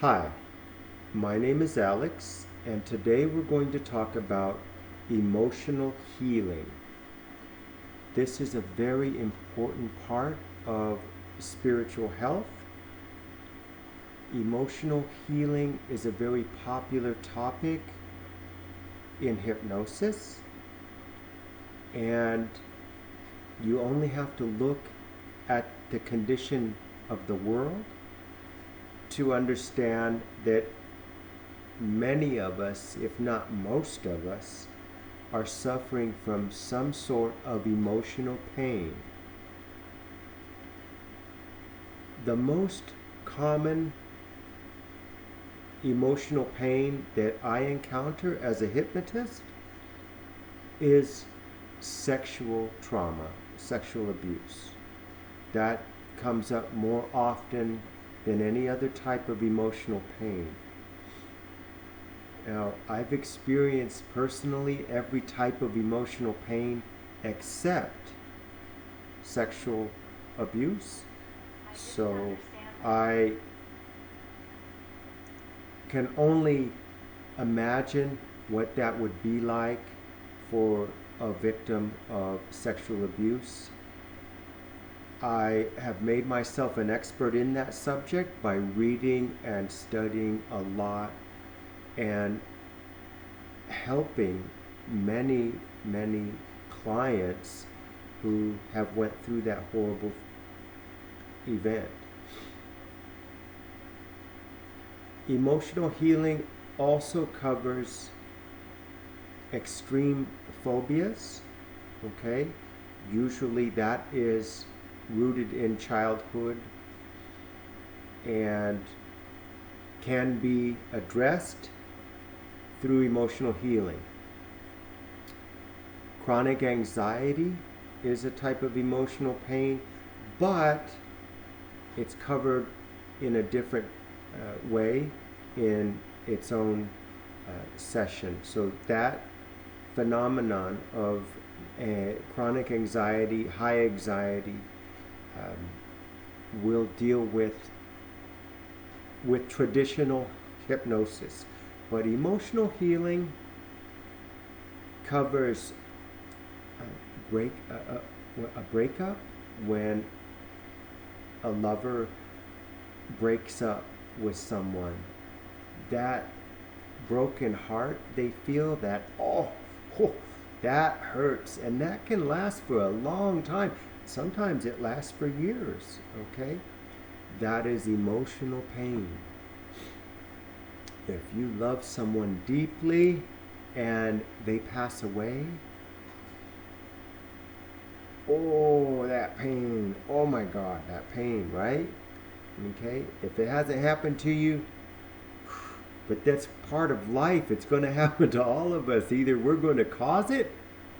Hi, my name is Alex, and today we're going to talk about emotional healing. This is a very important part of spiritual health. Emotional healing is a very popular topic in hypnosis, and you only have to look at the condition of the world to understand that many of us, if not most of us, are suffering from some sort of emotional pain. The most common emotional pain that I encounter as a hypnotist is sexual trauma, sexual abuse. That comes up more often than any other type of emotional pain. Now, I've experienced personally every type of emotional pain except sexual abuse. So I can only imagine what that would be like for a victim of sexual abuse. I have made myself an expert in that subject by reading and studying a lot and helping many clients who have went through that horrible event. Emotional healing also covers extreme phobias, okay? Usually that is rooted in childhood and can be addressed through emotional healing. Chronic anxiety is a type of emotional pain, but it's covered in a different way in its own session. So that phenomenon of chronic anxiety, high anxiety, will deal with traditional hypnosis. But emotional healing covers a breakup, when a lover breaks up with someone. That broken heart, they feel that, oh, that hurts. And that can last for a long time. Sometimes it lasts for years, okay? That is emotional pain. If you love someone deeply and they pass away, oh, that pain. Oh my God, that pain, right? Okay? If it hasn't happened to you, but that's part of life. It's going to happen to all of us. Either we're going to cause it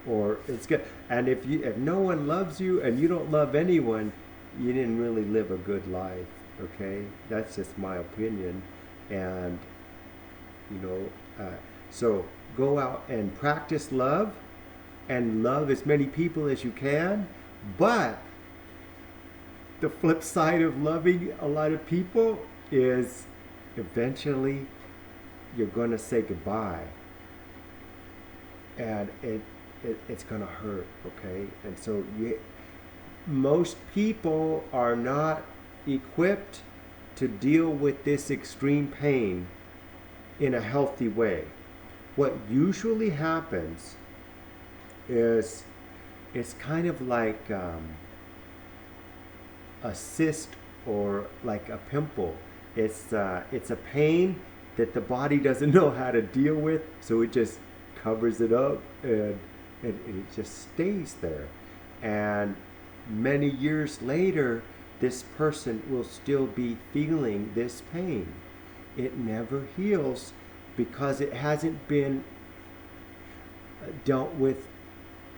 or it's good. And if no one loves you and you don't love anyone, you didn't really live a good life, okay? That's just my opinion. And you know, so go out and practice love and love as many people as you can. But the flip side of loving a lot of people is eventually you're going to say goodbye. And it's going to hurt, okay? And so most people are not equipped to deal with this extreme pain in a healthy way. What usually happens is it's kind of like a cyst or like a pimple. It's a pain that the body doesn't know how to deal with, so it just covers it up and it just stays there. And many years later, this person will still be feeling this pain. It never heals because it hasn't been dealt with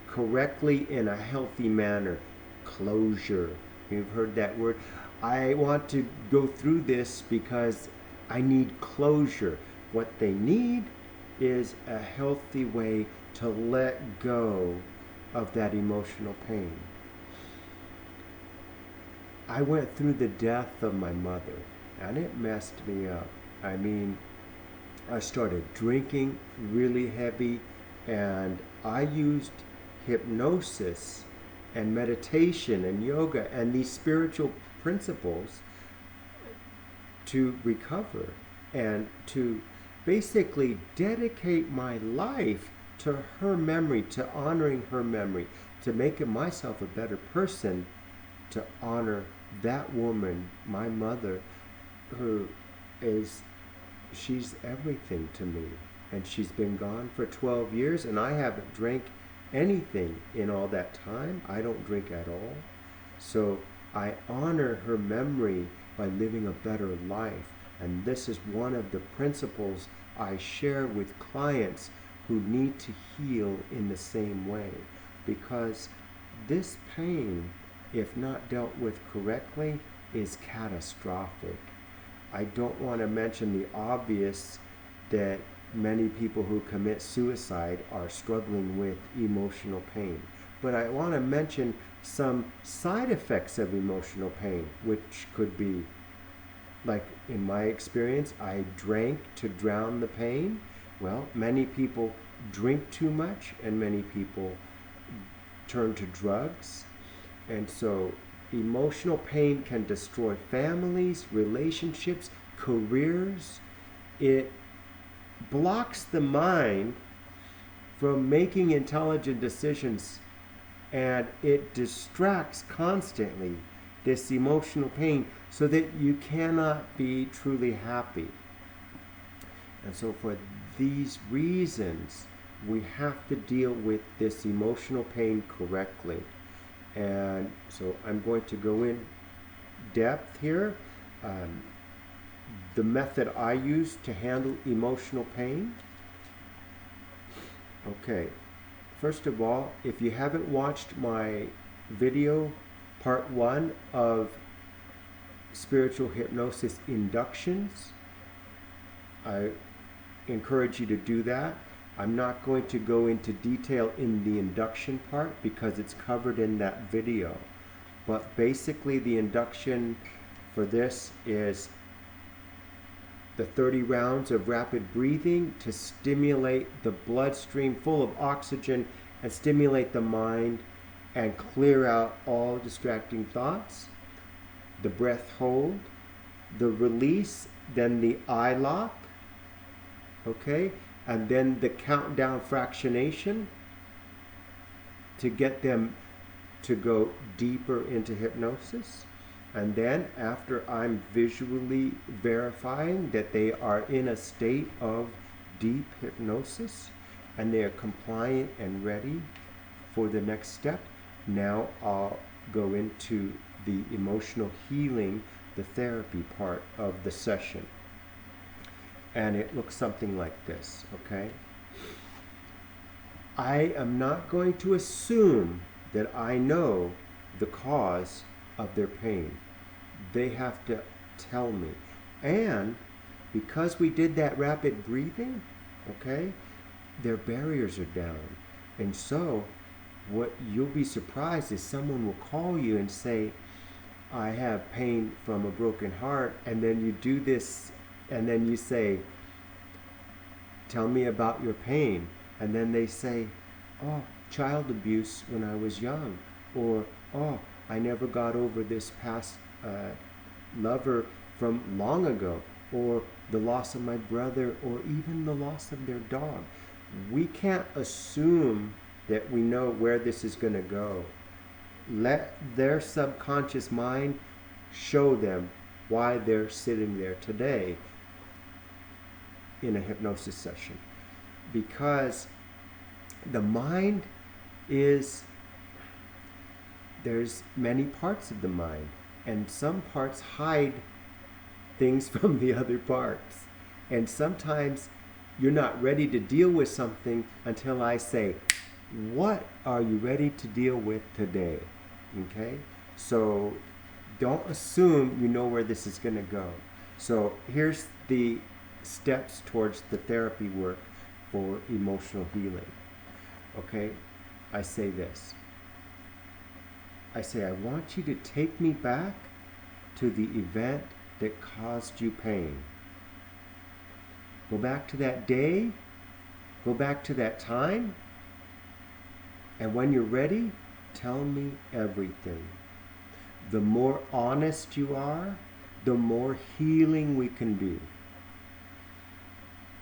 correctly in a healthy manner. Closure. You've heard that word. I want to go through this because I need closure. What they need is a healthy way to let go of that emotional pain. I went through the death of my mother, and it messed me up. I mean, I started drinking really heavy, and I used hypnosis and meditation and yoga and these spiritual principles to recover and to basically dedicate my life to her memory, to honoring her memory, to making myself a better person, to honor that woman, my mother, who is, she's everything to me. And she's been gone for 12 years, and I haven't drank anything in all that time. I don't drink at all. So I honor her memory by living a better life. And this is one of the principles I share with clients who need to heal in the same way. Because this pain, if not dealt with correctly, is catastrophic. I don't want to mention the obvious that many people who commit suicide are struggling with emotional pain. But I want to mention some side effects of emotional pain, which could be, like in my experience, I drank to drown the pain. Well, many people drink too much, and many people turn to drugs. And so emotional pain can destroy families, relationships, careers. It blocks the mind from making intelligent decisions, and it distracts constantly, this emotional pain, so that you cannot be truly happy. And so for these reasons, we have to deal with this emotional pain correctly. And so I'm going to go in depth here. The method I use to handle emotional pain. Okay, first of all, if you haven't watched my video, part 1 of spiritual hypnosis inductions, I encourage you to do that. I'm not going to go into detail in the induction part because it's covered in that video. But basically the induction for this is the 30 rounds of rapid breathing to stimulate the bloodstream full of oxygen and stimulate the mind and clear out all distracting thoughts. The breath hold, the release, then the eye lock, okay? And then the countdown fractionation to get them to go deeper into hypnosis. And then after I'm visually verifying that they are in a state of deep hypnosis and they are compliant and ready for the next step, now I'll go into the emotional healing, the therapy part of the session. And it looks something like this, okay? I am not going to assume that I know the cause of their pain. They have to tell me. And because we did that rapid breathing, okay, their barriers are down. And so what you'll be surprised is someone will call you and say, I have pain from a broken heart, and then you do this, and then you say, tell me about your pain. And then they say, oh, child abuse when I was young, or oh, I never got over this past lover from long ago, or the loss of my brother, or even the loss of their dog. We can't assume that we know where this is going to go. Let their subconscious mind show them why they're sitting there today in a hypnosis session. Because the mind is, there's many parts of the mind, and some parts hide things from the other parts. And sometimes you're not ready to deal with something until I say, what are you ready to deal with today? Okay? So don't assume you know where this is going to go. So here's the steps towards the therapy work for emotional healing. Okay? I say this. I say, I want you to take me back to the event that caused you pain. Go back to that day. Go back to that time. And when you're ready, tell me everything. The more honest you are, the more healing we can do.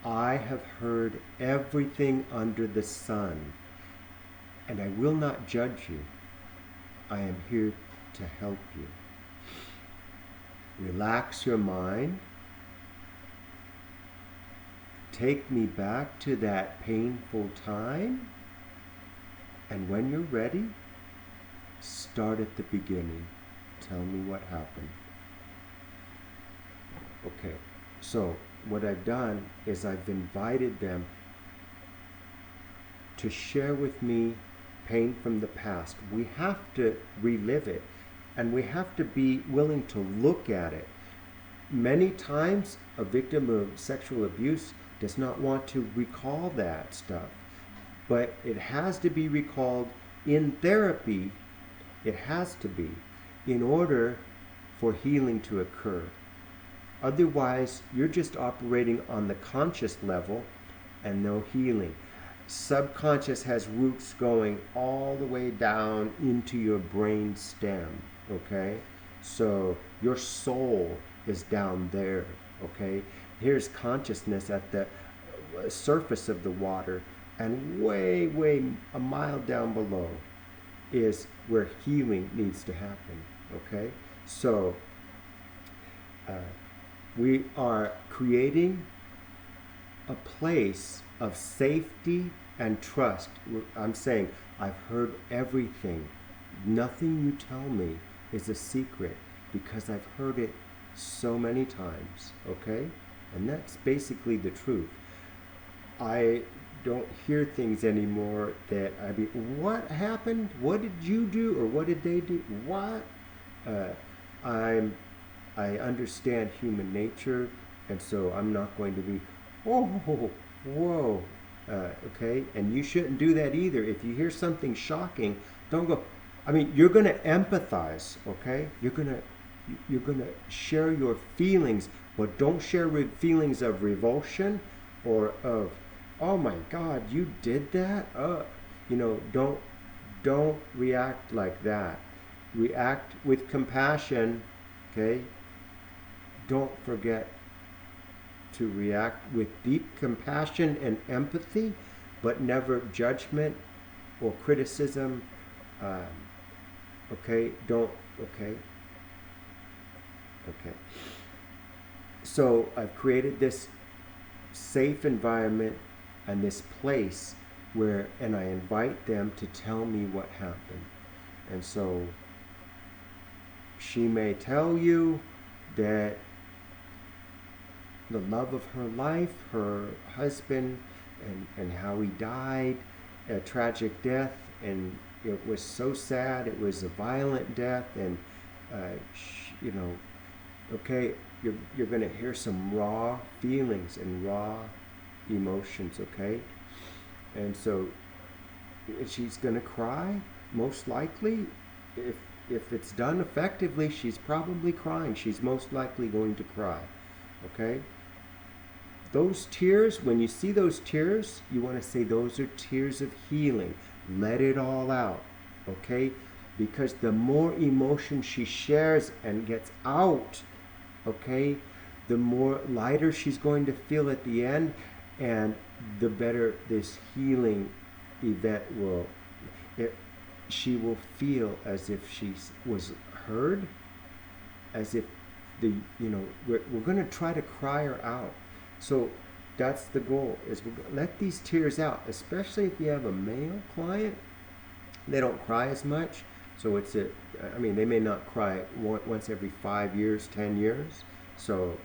I have heard everything under the sun, and I will not judge you. I am here to help you. Relax your mind. Take me back to that painful time. And when you're ready, start at the beginning. Tell me what happened. Okay, so what I've done is I've invited them to share with me pain from the past. We have to relive it, and we have to be willing to look at it. Many times, a victim of sexual abuse does not want to recall that stuff, but it has to be recalled in therapy. It has to be, in order for healing to occur. Otherwise, you're just operating on the conscious level and no healing. Subconscious has roots going all the way down into your brain stem, okay? So your soul is down there, okay? Here's consciousness at the surface of the water, and way a mile down below is where healing needs to happen, okay? So we are creating a place of safety and trust. I'm saying, I've heard everything. Nothing you tell me is a secret, because I've heard it so many times, okay? And that's basically the truth. I don't hear things anymore that I'd be, what happened? What did you do? Or what did they do? What? I understand human nature, and so I'm not going to be, whoa, okay? And you shouldn't do that either. If you hear something shocking, don't go. I mean, you're going to empathize, okay? You're going to share your feelings, but don't share feelings of revulsion or of, oh my God, you did that? Don't react like that. React with compassion, okay? Don't forget to react with deep compassion and empathy, but never judgment or criticism. Okay? Okay. So I've created this safe environment and this place where, and I invite them to tell me what happened. And so she may tell you that the love of her life, her husband, and how he died, a tragic death, and it was so sad. It was a violent death, and okay, you're going to hear some raw feelings and raw emotions, okay? And so she's going to cry, most likely. If it's done effectively, she's probably crying. She's most likely going to cry, okay? Those tears, when you see those tears, you want to say those are tears of healing. Let it all out, okay? Because the more emotion she shares and gets out, okay, the more lighter she's going to feel at the end, and the better this healing event will. She will feel as if she was heard, as if we're going to try to cry her out. So that's the goal, is let these tears out, especially if you have a male client. They don't cry as much, so they may not cry once every 5 years, 10 years. So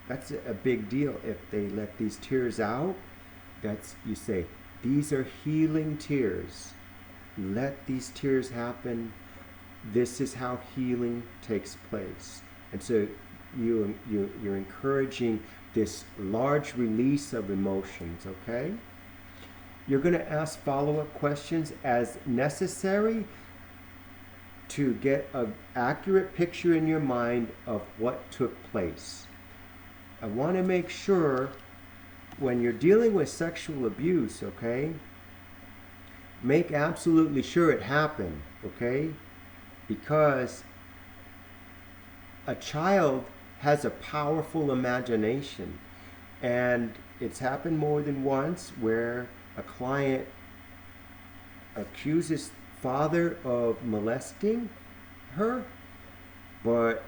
that's a big deal if they let these tears out. You say, these are healing tears. Let these tears happen. This is how healing takes place. And so you're encouraging this large release of emotions, okay? You're going to ask follow-up questions as necessary to get an accurate picture in your mind of what took place. I want to make sure when you're dealing with sexual abuse, okay, make absolutely sure it happened, okay? Because a child has a powerful imagination, and it's happened more than once where a client accuses father of molesting her, but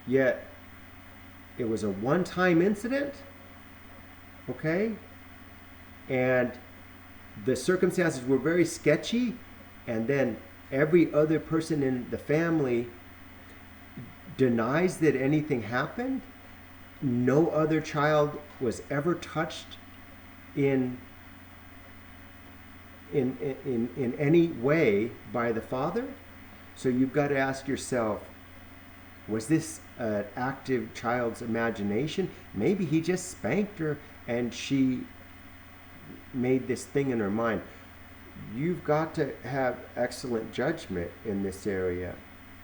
yet it was a one-time incident, okay? And the circumstances were very sketchy, and then every other person in the family denies that anything happened. No other child was ever touched in any way by the father. So you've got to ask yourself, was this an active child's imagination? Maybe he just spanked her and she made this thing in her mind. You've got to have excellent judgment in this area,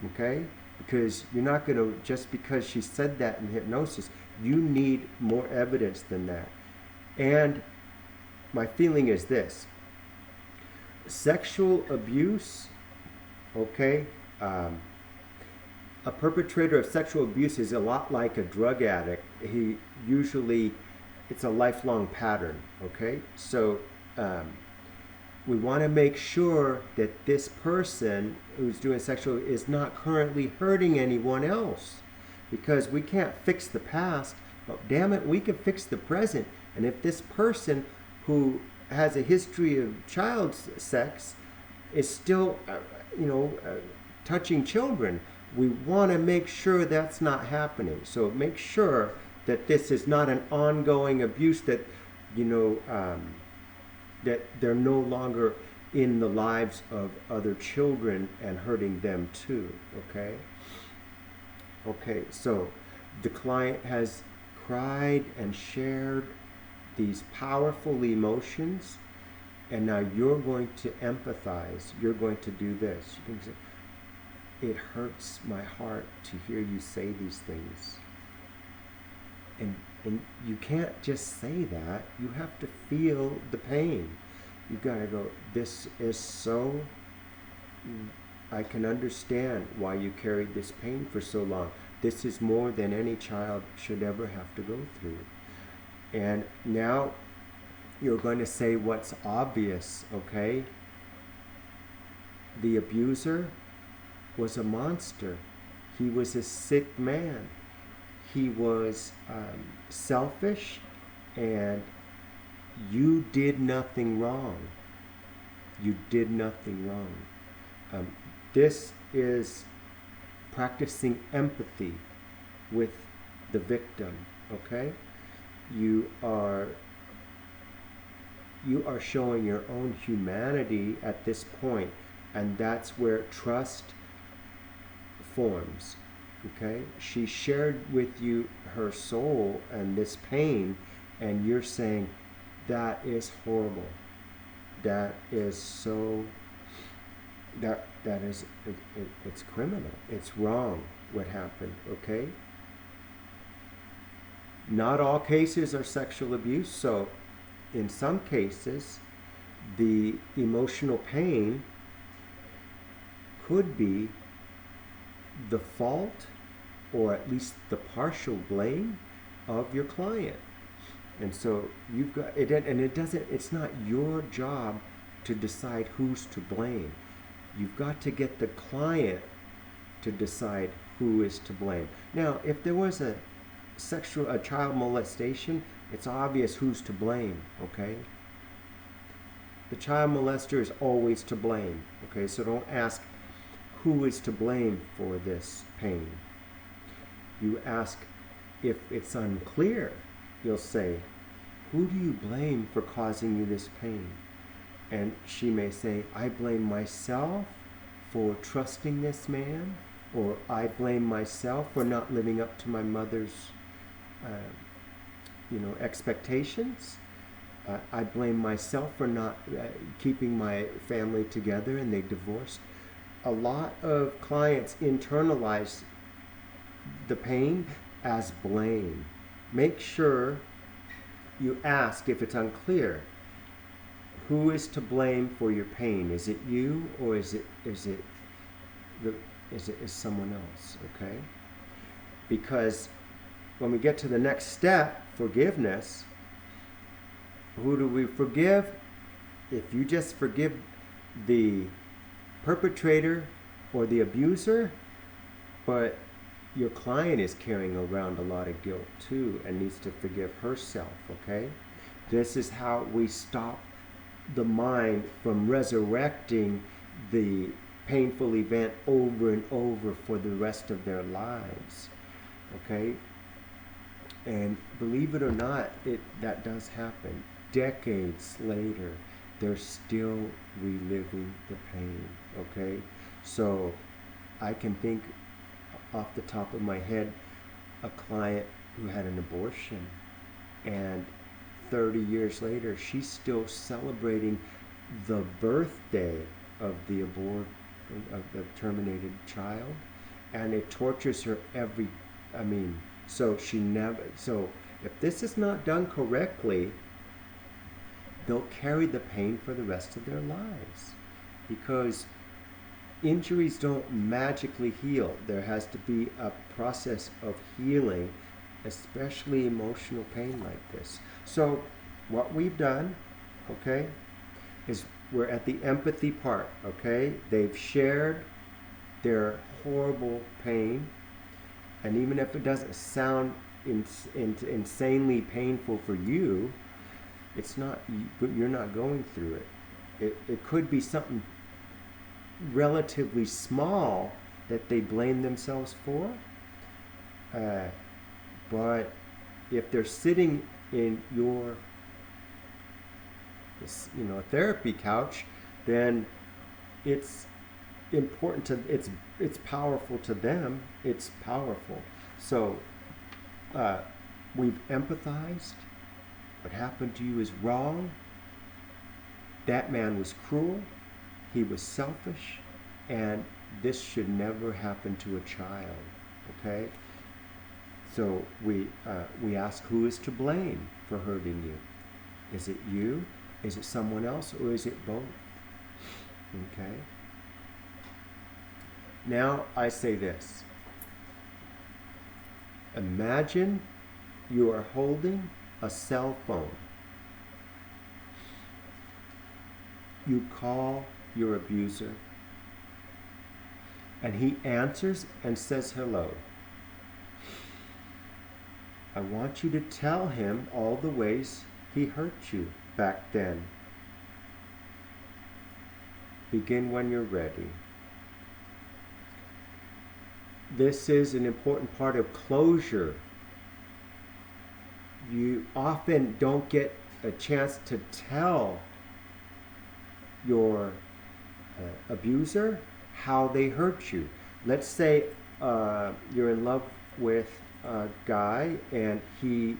okay? Because you're not going to, just because she said that in hypnosis, you need more evidence than that. And my feeling is this: sexual abuse, okay, a perpetrator of sexual abuse is a lot like a drug addict. He usually, it's a lifelong pattern, okay? So we want to make sure that this person who's doing sexual is not currently hurting anyone else, because we can't fix the past, but damn it, we can fix the present. And if this person who has a history of child sex is still, touching children, we want to make sure that's not happening. So make sure that this is not an ongoing abuse, that, that they're no longer in the lives of other children and hurting them too, okay? Okay, so the client has cried and shared these powerful emotions, and now you're going to empathize. You're going to do this. You can say, it hurts my heart to hear you say these things. And you can't just say that. You have to feel the pain. You gotta go, this is so, I can understand why you carried this pain for so long. This is more than any child should ever have to go through. And now you're going to say what's obvious, okay? The abuser was a monster. He was a sick man. He was selfish, and you did nothing wrong. You did nothing wrong. This is practicing empathy with the victim, okay? You are showing your own humanity at this point, and that's where trust forms, okay? She shared with you her soul and this pain, and you're saying, that is horrible. That is so, that is, it's criminal. It's wrong what happened, okay? Not all cases are sexual abuse, so in some cases, the emotional pain could be the fault, or at least the partial blame, of your client. And so you've got it, and it's not your job to decide who's to blame. You've got to get the client to decide who is to blame. Now, if there was a child molestation, it's obvious who's to blame, okay? The child molester is always to blame, okay? So don't ask who is to blame for this pain. You ask, if it's unclear, you'll say, who do you blame for causing you this pain? And she may say, I blame myself for trusting this man, or I blame myself for not living up to my mother's expectations. I blame myself for not keeping my family together, and they divorced. A lot of clients internalize the pain as blame. Make sure you ask, if it's unclear, who is to blame for your pain? Is it you, or is someone else? Okay? Because when we get to the next step, forgiveness, who do we forgive? If you just forgive the perpetrator or the abuser, but your client is carrying around a lot of guilt too and needs to forgive herself, okay? This is how we stop the mind from resurrecting the painful event over and over for the rest of their lives, okay? And believe it or not, that does happen. Decades later, they're still reliving the pain, okay? So I can think off the top of my head a client who had an abortion, and 30 years later she's still celebrating the birthday of the terminated child, and it tortures her so if this is not done correctly, they'll carry the pain for the rest of their lives, because injuries don't magically heal. There has to be a process of healing, especially emotional pain like this. So what we've done, okay, is we're at the empathy part, okay? They've shared their horrible pain, and even if it doesn't sound insanely painful for you, it's not, you're not going through it. It could be something relatively small that they blame themselves for, but if they're sitting in your therapy couch, then it's important to it's powerful to them. It's powerful. So we've empathized. What happened to you is wrong. That man was cruel. He was selfish, and this should never happen to a child. Okay? So we ask, who is to blame for hurting you? Is it you? Is it someone else? Or is it both? Okay? Now I say this. Imagine you are holding a cell phone. You call your abuser, and he answers and says hello. I want you to tell him all the ways he hurt you back then. Begin when you're ready. This is an important part of closure. You often don't get a chance to tell your abuser how they hurt you. Let's say you're in love with a guy, and he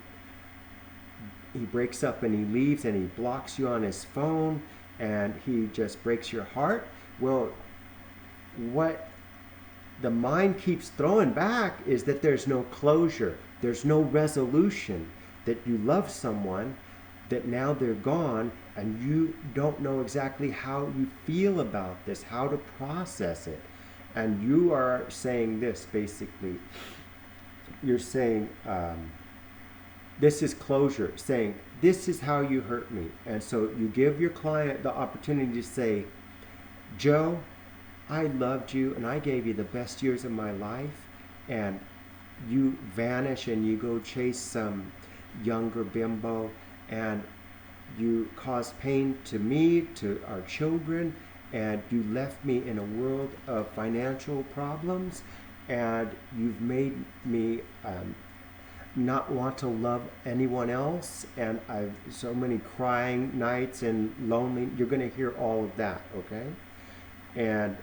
breaks up and he leaves and he blocks you on his phone, and he just breaks your heart. Well, what the mind keeps throwing back is that there's no closure, there's no resolution, that you love someone, that now they're gone, and you don't know exactly how you feel about this, how to process it. And you are saying this, basically. You're saying, this is closure, saying, this is how you hurt me. And so you give your client the opportunity to say, Joe, I loved you and I gave you the best years of my life, and you vanish and you go chase some younger bimbo, and you caused pain to me, to our children, and you left me in a world of financial problems, and you've made me not want to love anyone else, and I've so many crying nights and lonely. You're going to hear all of that, okay? And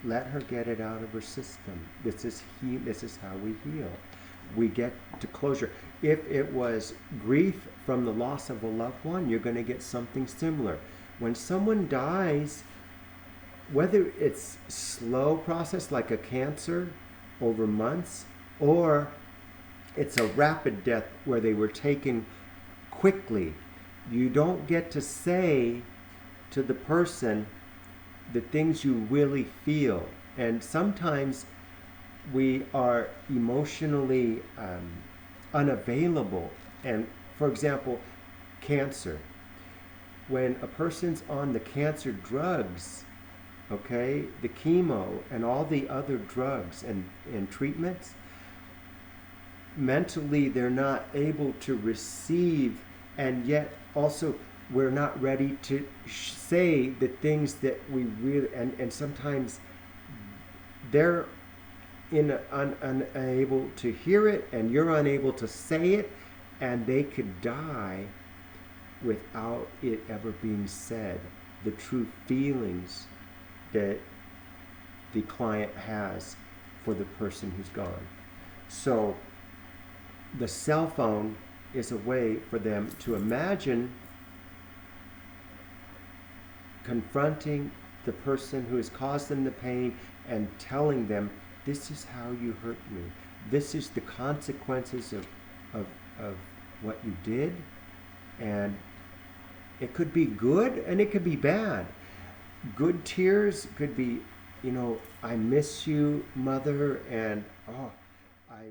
let her get it out of her system. This is how we heal. We get to closure. If it was grief from the loss of a loved one, you're going to get something similar. When someone dies, whether it's slow process like a cancer over months, or it's a rapid death where they were taken quickly. You don't get to say to the person the things you really feel. And sometimes we are emotionally unavailable. And for example, cancer. When a person's on the cancer drugs, okay, the chemo and all the other drugs and treatments, mentally they're not able to receive, and yet also we're not ready to say the things that we really, and sometimes they're unable to hear it and you're unable to say it, and they could die without it ever being said, the true feelings that the client has for the person who's gone. So the cell phone is a way for them to imagine confronting the person who has caused them the pain and telling them, this is how you hurt me. This is the consequences of what you did. And it could be good and it could be bad. Good tears could be, I miss you, mother, and I